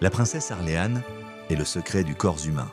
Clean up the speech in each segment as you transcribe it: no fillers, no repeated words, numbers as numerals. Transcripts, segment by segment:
La princesse Arléane est le secret du corps humain.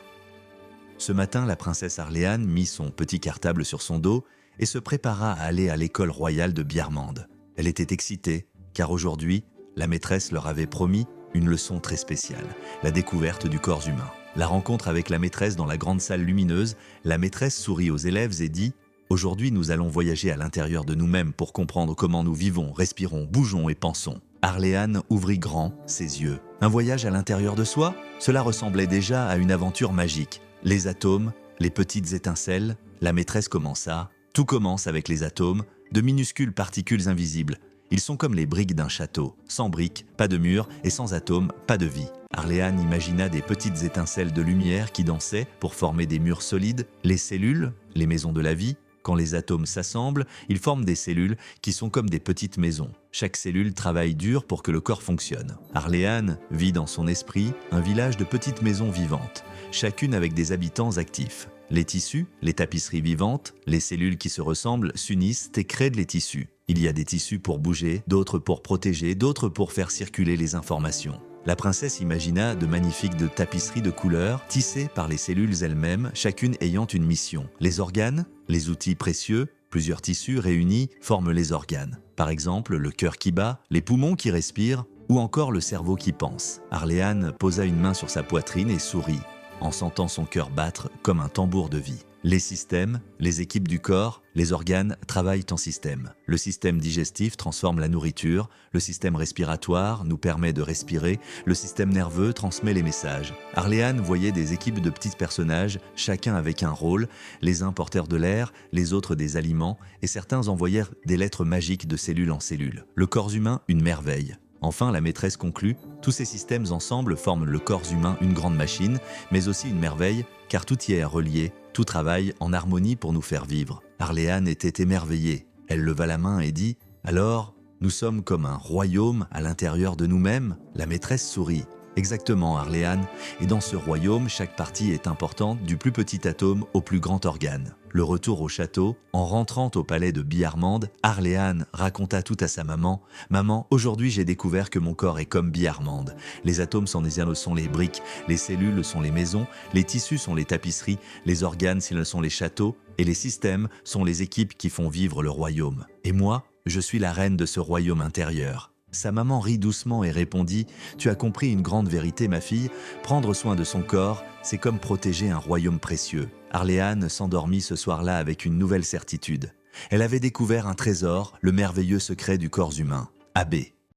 Ce matin, la princesse Arléane mit son petit cartable sur son dos et se prépara à aller à l'école royale de Biarmande. Elle était excitée, car aujourd'hui, la maîtresse leur avait promis une leçon très spéciale, la découverte du corps humain. La rencontre avec la maîtresse dans la grande salle lumineuse, la maîtresse sourit aux élèves et dit « Aujourd'hui, nous allons voyager à l'intérieur de nous-mêmes pour comprendre comment nous vivons, respirons, bougeons et pensons. » Arléane ouvrit grand ses yeux. Un voyage à l'intérieur de soi? Cela ressemblait déjà à une aventure magique. Les atomes, les petites étincelles, la maîtresse commença. Tout commence avec les atomes, de minuscules particules invisibles. Ils sont comme les briques d'un château. Sans briques, pas de mur, et sans atomes, pas de vie. Arléane imagina des petites étincelles de lumière qui dansaient pour former des murs solides, les cellules, les maisons de la vie. Quand les atomes s'assemblent, ils forment des cellules qui sont comme des petites maisons. Chaque cellule travaille dur pour que le corps fonctionne. Arléane vit dans son esprit un village de petites maisons vivantes, chacune avec des habitants actifs. Les tissus, les tapisseries vivantes, les cellules qui se ressemblent s'unissent et créent les tissus. Il y a des tissus pour bouger, d'autres pour protéger, d'autres pour faire circuler les informations. La princesse imagina de magnifiques tapisseries de couleurs, tissées par les cellules elles-mêmes, chacune ayant une mission. Les organes, les outils précieux, plusieurs tissus réunis forment les organes. Par exemple, le cœur qui bat, les poumons qui respirent, ou encore le cerveau qui pense. Arléane posa une main sur sa poitrine et sourit, en sentant son cœur battre comme un tambour de vie. Les systèmes, les équipes du corps, les organes travaillent en système. Le système digestif transforme la nourriture, le système respiratoire nous permet de respirer, le système nerveux transmet les messages. Arléane voyait des équipes de petits personnages, chacun avec un rôle, les uns porteurs de l'air, les autres des aliments, et certains envoyèrent des lettres magiques de cellule en cellule. Le corps humain, une merveille. Enfin, la maîtresse conclut, tous ces systèmes ensemble forment le corps humain une grande machine, mais aussi une merveille, car tout y est relié, tout travaille en harmonie pour nous faire vivre. Arléane était émerveillée. Elle leva la main et dit « Alors, nous sommes comme un royaume à l'intérieur de nous-mêmes ?» La maîtresse sourit. Exactement, Arléane, et dans ce royaume, chaque partie est importante, du plus petit atome au plus grand organe. Le retour au château, en rentrant au palais de Biarmande, Arléane raconta tout à sa maman. « Maman, aujourd'hui j'ai découvert que mon corps est comme Biarmande. Les atomes sont les briques, les cellules sont les maisons, les tissus sont les tapisseries, les organes sont les châteaux, et les systèmes sont les équipes qui font vivre le royaume. Et moi, je suis la reine de ce royaume intérieur. » Sa maman rit doucement et répondit « Tu as compris une grande vérité, ma fille. Prendre soin de son corps, c'est comme protéger un royaume précieux. » Arléane s'endormit ce soir-là avec une nouvelle certitude. Elle avait découvert un trésor, le merveilleux secret du corps humain. AB.